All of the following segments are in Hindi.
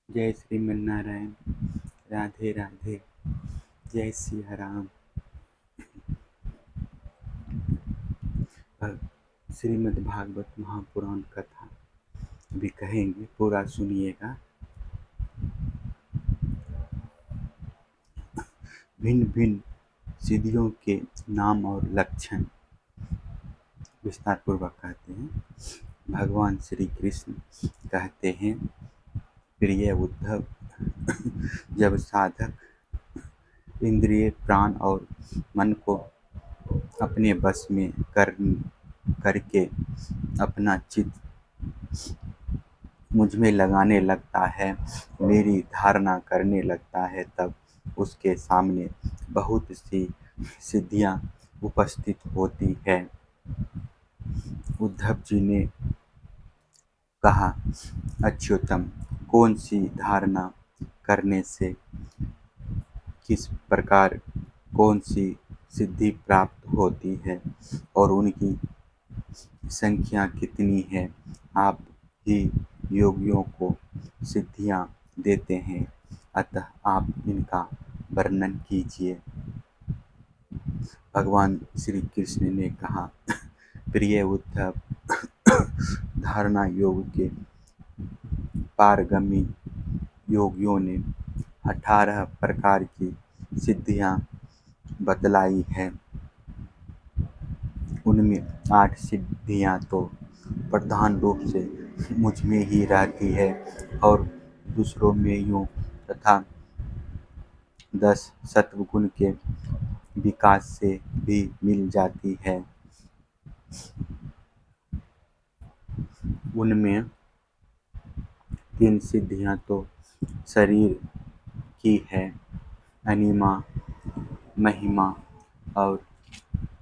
जय श्रीमन्नारायण। राधे राधे। जय सिया राम। श्रीमद् भागवत महापुराण कथा भी कहेंगे, पूरा सुनिएगा। भिन्न भिन्न सिद्धियों के नाम और लक्षण विस्तार पूर्वक कहते हैं। भगवान श्री कृष्ण कहते हैं, प्रिय उद्धव, जब साधक इंद्रिय, प्राण और मन को अपने बस में करके अपना चित्त मुझ में लगाने लगता है, मेरी धारणा करने लगता है, तब उसके सामने बहुत सी सिद्धियां उपस्थित होती है। उद्धव जी ने कहा, अच्युतम, कौन सी धारणा करने से किस प्रकार कौन सी सिद्धि प्राप्त होती है और उनकी संख्या कितनी है? आप ही योगियों को सिद्धियां देते हैं, अतः आप इनका वर्णन कीजिए। भगवान श्री कृष्ण ने कहा, प्रिय उद्धव, धारणा योग के पारगामी योगियों ने 18 प्रकार की सिद्धियां बतलाई है। उनमें 8 सिद्धियां तो प्रधान रूप से मुझ में ही रहती है और दूसरों में यूं तथा 10 सत्वगुण के विकास से भी मिल जाती है। उनमें 3 सिद्धियां तो शरीर की है, अनिमा, महिमा और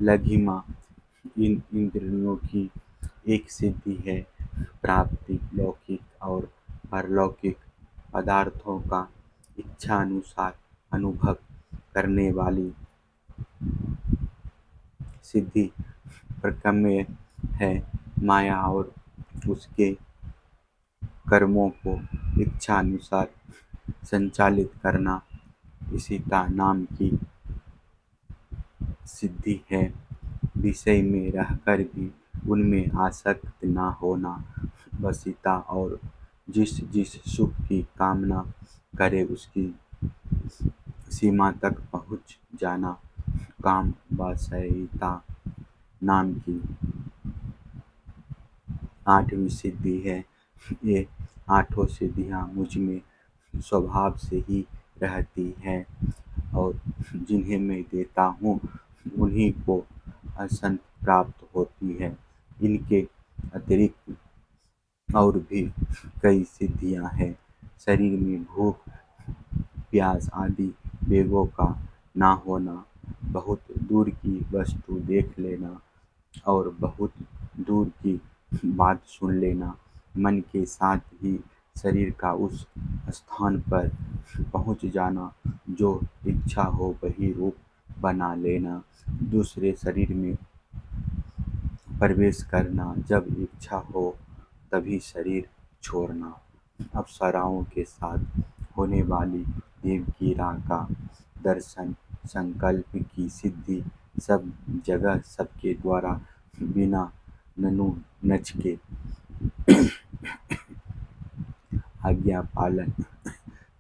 लघिमा। इन इंद्रियों की एक सिद्धि है प्राप्ति, लौकिक और परलौकिक पदार्थों का इच्छा अनुसार अनुभव करने वाली सिद्धि प्रमेय है। माया और उसके कर्मों को इच्छा अनुसार संचालित करना, इसी का नाम की सिद्धि है। विषय में रहकर भी उनमें आसक्त न होना, वशीता और जिस जिस सुख की कामना करे उसकी सीमा तक पहुँच जाना, काम वासयिता नाम की 8वीं सिद्धि है। ये 8 सिद्धियां मुझ में स्वभाव से ही रहती हैं और जिन्हें मैं देता हूँ उन्हीं को असंत प्राप्त होती है। इनके अतिरिक्त और भी कई सिद्धियां हैं। शरीर में भूख, प्यास आदि वेगों का ना होना, बहुत दूर की वस्तु देख लेना और बहुत दूर की बात सुन लेना, मन के साथ ही शरीर का उस स्थान पर पहुंच जाना जो इच्छा हो वही रूप बना लेना, दूसरे शरीर में प्रवेश करना, जब इच्छा हो तभी शरीर छोड़ना, अप्सराओं के साथ होने वाली देवकीरा का दर्शन, संकल्प की सिद्धि, सब जगह सबके द्वारा बिना नच के आज्ञा पालन,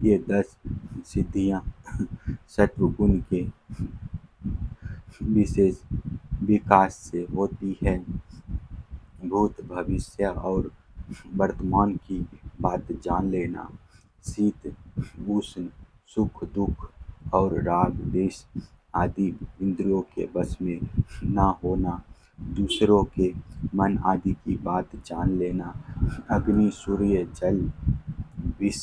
ये 10 सिद्धियां सत्वगुण के विशेष विकास से होती है। भूत, भविष्य और वर्तमान की बात जान लेना, शीत, उष्ण, सुख, दुख और राग, द्वेष आदि इंद्रियों के वश में न होना, दूसरों के मन आदि की बात जान लेना, अग्नि, सूर्य, जल, विष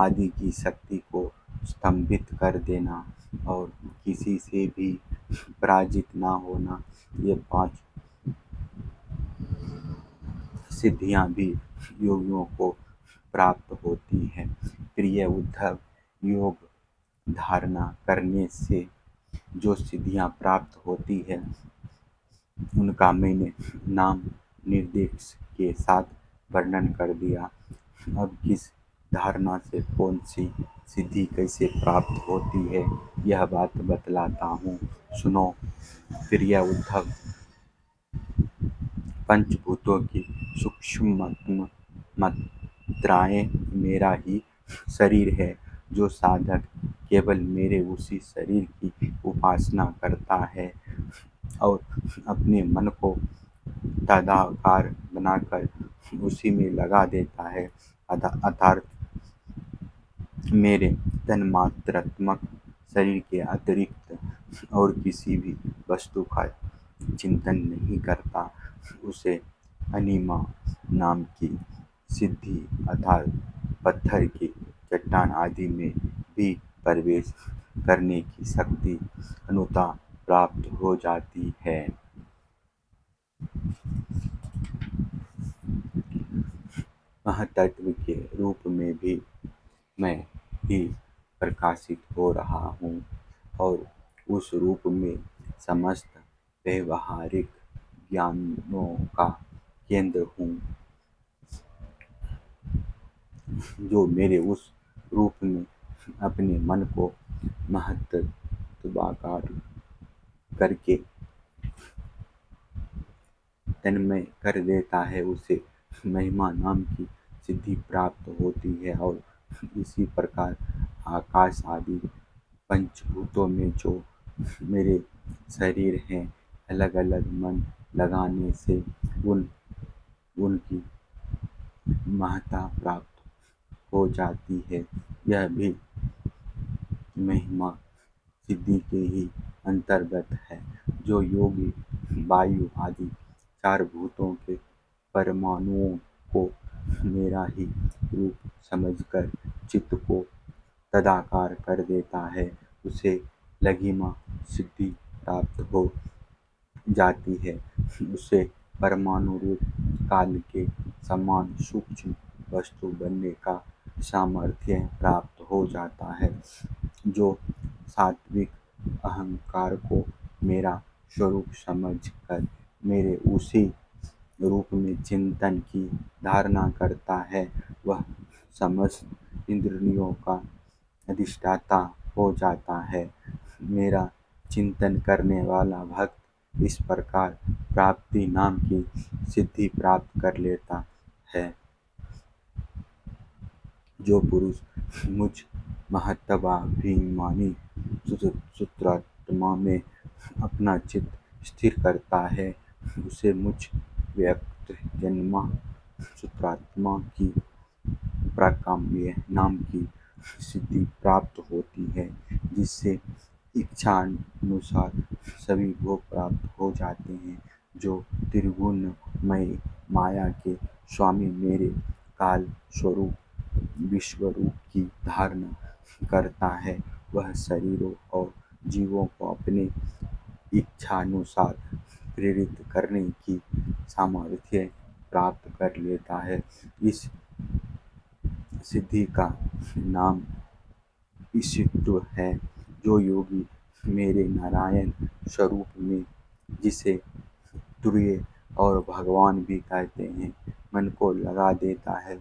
आदि की शक्ति को स्तंभित कर देना और किसी से भी पराजित न होना, ये 5 सिद्धियां भी योगियों को प्राप्त होती है। प्रिय उद्धव, योग धारणा करने से जो सिद्धियां प्राप्त होती है उनका मैंने नाम निर्देश के साथ वर्णन कर दिया। अब किस धारणा से कौन सी सिद्धि कैसे प्राप्त होती है, यह बात बतलाता हूँ, सुनो। प्रिय उद्धव, पंचभूतों की सूक्ष्म मात्राएं मेरा ही शरीर है। जो साधक केवल मेरे उसी शरीर की उपासना करता है और अपने मन को तदाकार बनाकर उसी में लगा देता है, अर्थात मेरे तन्मात्रात्मक शरीर के अतिरिक्त और किसी भी वस्तु का चिंतन नहीं करता, उसे अनिमा नाम की सिद्धि अर्थात पत्थर की चट्टान आदि में भी प्रवेश करने की शक्ति अनुता प्राप्त हो जाती है। महातत्व के रूप में भी मैं ही प्रकाशित हो रहा हूँ और उस रूप में समस्त व्यवहारिक ज्ञानों का केंद्र हूँ। जो मेरे उस रूप में अपने मन को महत्वाकार करके तन्मय कर देता है, उसे महिमा नाम की सिद्धि प्राप्त होती है। और इसी प्रकार आकाश आदि पंचभूतों में जो मेरे शरीर हैं, अलग अलग मन लगाने से उनकी महत्ता प्राप्त हो जाती है। यह भी महिमा सिद्धि के ही अंतर्गत है। जो योगी वायु आदि चार भूतों के परमाणुओं को मेरा ही रूप समझकर चित्त को तदाकार कर देता है, उसे लघिमा सिद्धि प्राप्त हो जाती है। उसे परमाणु रूप काल के समान सूक्ष्म वस्तु बनने का सामर्थ्य प्राप्त हो जाता है। जो सात्विक अहंकार को मेरा स्वरूप समझकर मेरे उसी रूप में चिंतन की धारणा करता है, वह समस्त इंद्रियों का अधिष्ठाता हो जाता है। मेरा चिंतन करने वाला भक्त इस प्रकार प्राप्ति नाम की सिद्धि प्राप्त कर लेता है। जो पुरुष मुझ महत्वाभिमानी सूत्रात्मा में अपना चित्त स्थिर करता है, उसे मुझ व्यक्त जन्मा सूत्रात्मा की प्राकाम्य नाम की सिद्धि प्राप्त होती है, जिससे इच्छानुसार सभी भोग प्राप्त हो जाते हैं। जो त्रिगुणमय माया के स्वामी मेरे काल स्वरूप विश्वरूप की धारणा करता है, वह शरीरों और जीवों को अपने इच्छानुसार प्रेरित करने की सामर्थ्य प्राप्त कर लेता है। इस सिद्धि का नाम ईशित्व है। जो योगी मेरे नारायण स्वरूप में, जिसे तुरीय और भगवान भी कहते हैं, मन को लगा देता है,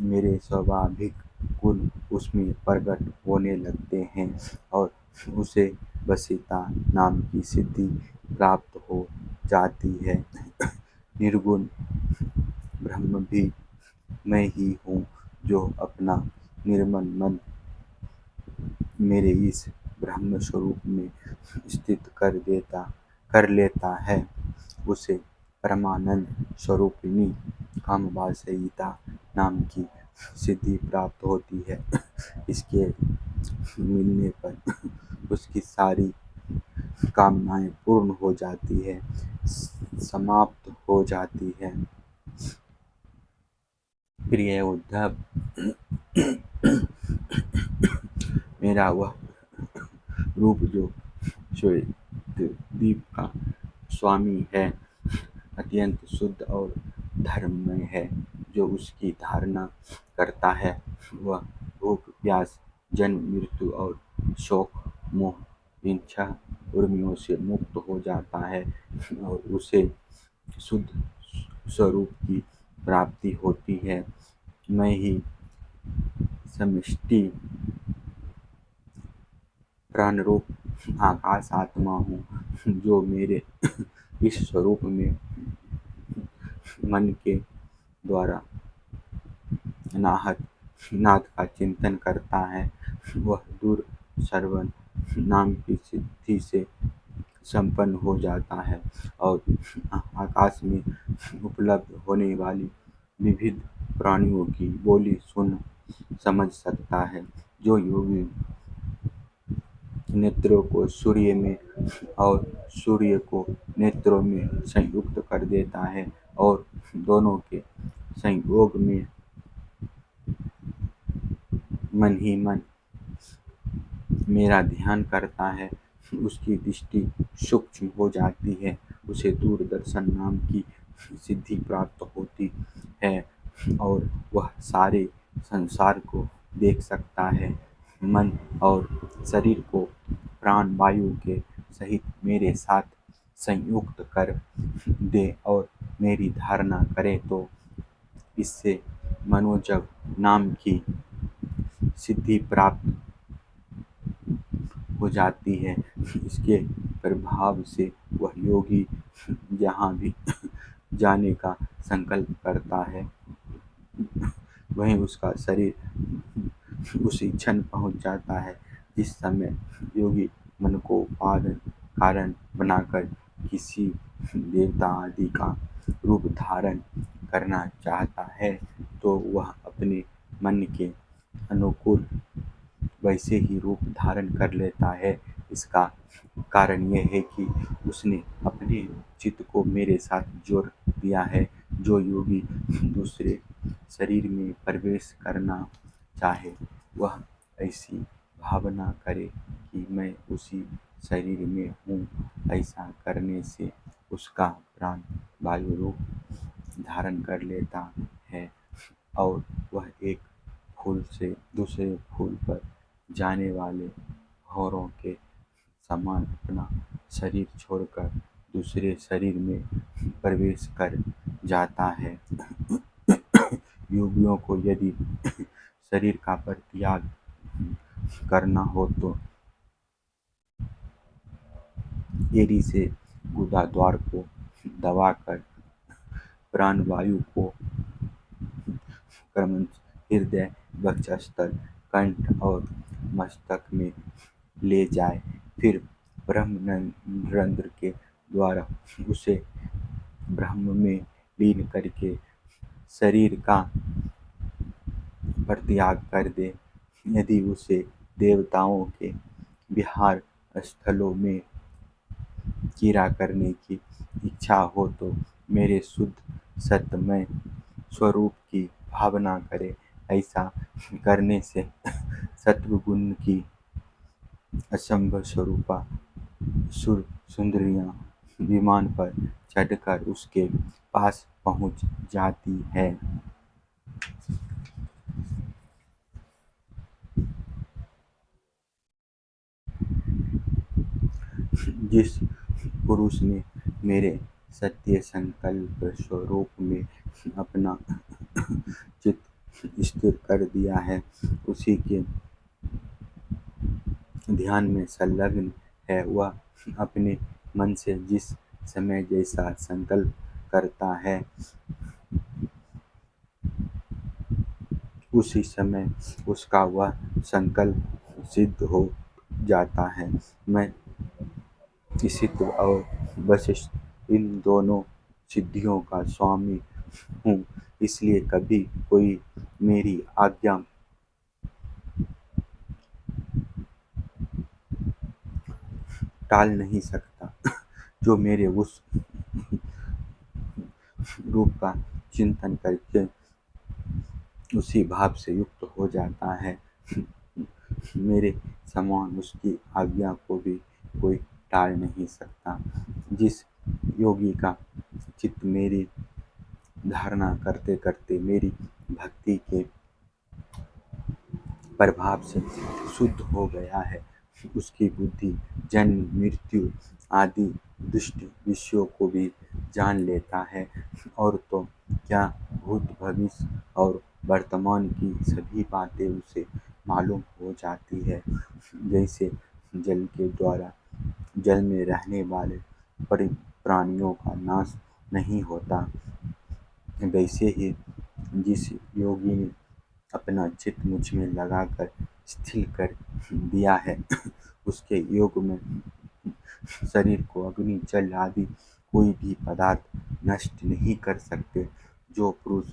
मेरे स्वाभाविक गुण उसमें प्रकट होने लगते हैं और उसे वशीता नाम की सिद्धि प्राप्त हो जाती है। निर्गुण ब्रह्म भी मैं ही हूँ, जो अपना निर्मल मन मेरे इस ब्रह्म स्वरूप में स्थित कर लेता है, उसे परमानंद स्वरूपिणी कामवासयिता नाम की सिद्धि प्राप्त होती है। इसके मिलने पर उसकी सारी कामनाएं पूर्ण हो जाती है, समाप्त हो जाती है। प्रिय उद्धव, मेरा वह रूप जो श्वेत द्वीप का स्वामी है, अत्यंत शुद्ध और धर्ममय है। जो उसकी धारणा करता है, वह भूख प्यास जन्म मृत्यु और शोक मोह इन छह उर्मियों से मुक्त हो जाता है और उसे शुद्ध स्वरूप की प्राप्ति होती है। मैं ही समष्टि प्राणरूप आकाश आत्मा हूँ, जो मेरे इस स्वरूप में मन के द्वारा नाहत नाथ का चिंतन करता है, वह दूर श्रवण नाम की सिद्धि से संपन्न हो जाता है और आकाश में उपलब्ध होने वाली विविध प्राणियों की बोली सुन समझ सकता है। जो योगी नेत्रों को सूर्य में और सूर्य को नेत्रों में संयुक्त कर देता है और दोनों के संयोग में मन ही मन मेरा ध्यान करता है, उसकी दृष्टि सूक्ष्म हो जाती है, उसे दूरदर्शन नाम की सिद्धि प्राप्त होती है और वह सारे संसार को देख सकता है। मन और शरीर को प्राण वायु के सहित मेरे साथ संयुक्त कर दे और मेरी धारणा करे तो इससे मनोजग नाम की सिद्धि प्राप्त हो जाती है। इसके प्रभाव से वह योगी जहाँ भी जाने का संकल्प करता है, वहीं उसका शरीर उसी क्षण पहुँच जाता है। जिस समय योगी मन को उपादान कारण बनाकर किसी देवता आदि का रूप धारण करना चाहता है, तो वह अपने मन के अनुकूल वैसे ही रूप धारण कर लेता है। इसका कारण यह है कि उसने अपने चित्त को मेरे साथ जोड़ दिया है। जो योगी दूसरे शरीर में प्रवेश करना चाहे, वह ऐसी भावना करे कि मैं उसी शरीर में हूँ। ऐसा करने से उसका प्राण वायु रूप धारण कर लेता है और वह एक फूल से दूसरे फूल पर जाने वाले भंवरों के समान अपना शरीर छोड़कर दूसरे शरीर में प्रवेश कर जाता है। योगियों को यदि शरीर का परित्याग करना हो तो एड़ी से गुदा द्वार को दबाकर प्राण वायु को क्रमश हृदय, वक्षस्थल, कंठ और मस्तक में ले जाए, फिर ब्रह्मरंध्र के द्वारा उसे ब्रह्म में लीन करके शरीर का परित्याग कर दे। यदि उसे देवताओं के विहार स्थलों में क्रीड़ा करने की इच्छा हो तो मेरे शुद्ध सत्मय स्वरूप की भावना करे। ऐसा करने से सत्वगुण की असंभव स्वरूपा सुंदरियां विमान पर चढ़कर उसके पास पहुंच जाती है। जिस पुरुष ने मेरे सत्य संकल्प स्वरूप में अपना चित्त स्थिर कर दिया है, उसी के ध्यान में संलग्न है, वह अपने मन से जिस समय जैसा संकल्प करता है, उसी समय उसका वह संकल्प सिद्ध हो जाता है। मैं ईशित और वशिष्ठ इन दोनों सिद्धियों का स्वामी हूँ, इसलिए कभी कोई मेरी आज्ञा टाल नहीं सकता। जो मेरे उस रूप का चिंतन करके उसी भाव से युक्त हो जाता है, मेरे समान उसकी आज्ञा को भी कोई टाल नहीं सकता। जिस योगी का चित्त मेरी धारणा करते करते मेरी भक्ति के प्रभाव से शुद्ध हो गया है, उसकी बुद्धि जन्म मृत्यु आदि दुष्ट विषयों को भी जान लेता है और तो क्या भूत भविष्य और वर्तमान की सभी बातें उसे मालूम हो जाती है। जैसे जल के द्वारा जल में रहने वाले प्राणियों का नाश नहीं होता, वैसे ही जिस योगी ने अपना चित्त मुझ में लगाकर स्थिर कर दिया है, उसके योग में शरीर को अग्नि जल आदि कोई भी पदार्थ नष्ट नहीं कर सकते। जो पुरुष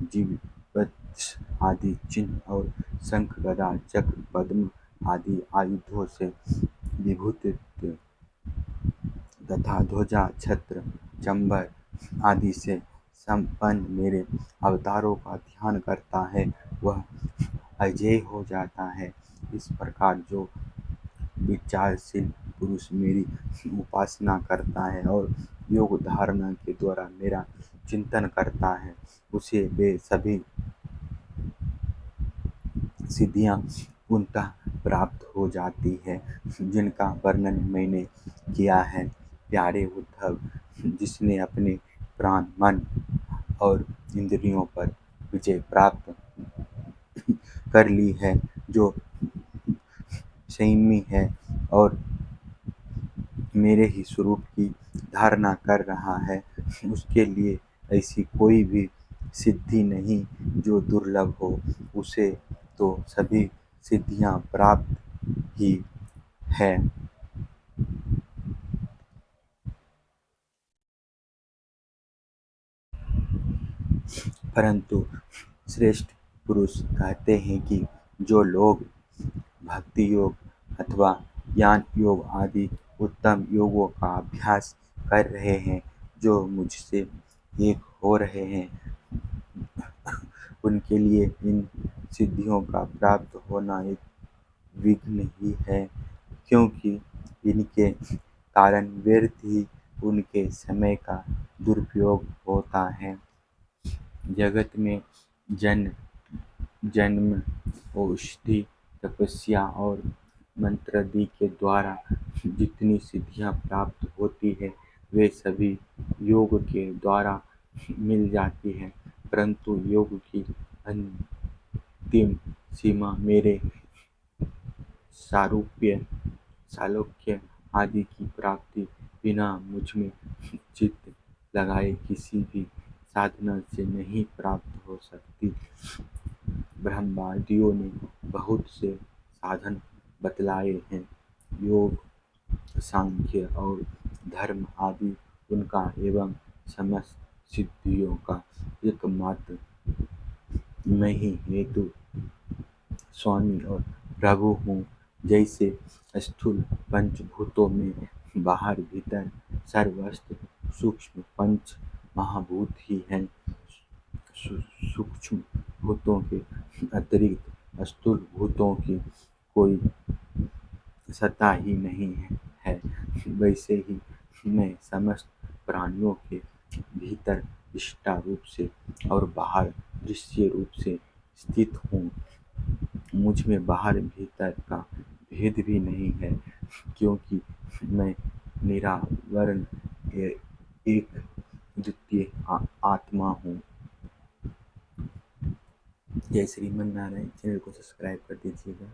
जीववृक्ष आदि चिन्ह और शंख गदा चक्र पद्म आदि आयुधों से विभूतित तथा ध्वजा छत्र चंबर आदि से संपन्न मेरे अवतारों का ध्यान करता है, वह अजेय हो जाता है। इस प्रकार जो विचारशील पुरुष मेरी उपासना करता है और योग धारणा के द्वारा मेरा चिंतन करता है, उसे वे सभी सिद्धियां पूर्णतः प्राप्त हो जाती है, जिनका वर्णन मैंने किया है। प्यारे उद्धव, जिसने अपने प्राण मन और इंद्रियों पर विजय प्राप्त कर ली है, जो संयमी है और मेरे ही स्वरूप की धारणा कर रहा है, उसके लिए ऐसी कोई भी सिद्धि नहीं जो दुर्लभ हो। उसे तो सभी सिद्धियां प्राप्त ही है। परंतु श्रेष्ठ पुरुष कहते हैं कि जो लोग भक्ति योग अथवा ज्ञान योग आदि उत्तम योगों का अभ्यास कर रहे हैं, जो मुझसे एक हो रहे हैं, उनके लिए इन सिद्धियों का प्राप्त होना एक विघ्न ही है, क्योंकि इनके कारण व्यर्थ ही उनके समय का दुरुपयोग होता है। जगत में जन्म जन्म औषधि तपस्या और मंत्रादि के द्वारा जितनी सिद्धियां प्राप्त होती है, वे सभी योग के द्वारा मिल जाती है। परंतु योग की अंतिम सीमा मेरे सारूप्य सालोक्य आदि की प्राप्ति बिना मुझमें चित्त लगाए किसी भी साधना से नहीं प्राप्त हो सकती। ब्रह्मवादियों ने बहुत से साधन बतलाए हैं, योग सांख्य और धर्म आदि उनका एवं समस्त सिद्धियों का एकमात्र मैं ही हेतु स्वामी और प्रभु हूँ। जैसे स्थूल पंचभूतों में बाहर भीतर सर्वस्त्र सूक्ष्म पंच महाभूत ही हैं, सूक्ष्म भूतों के अतिरिक्त स्थूल भूतों की कोई सत्ता ही नहीं है। वैसे ही मैं समस्त प्राणियों के भीतर इष्टा रूप से और बाहर दृश्य रूप से स्थित हूँ। मुझ में बाहर भीतर का भेद भी नहीं है, क्योंकि मैं निरावरण एक द्वितीय आत्मा हूँ। जय श्रीमन नारायण। चैनल को सब्सक्राइब कर दीजिएगा।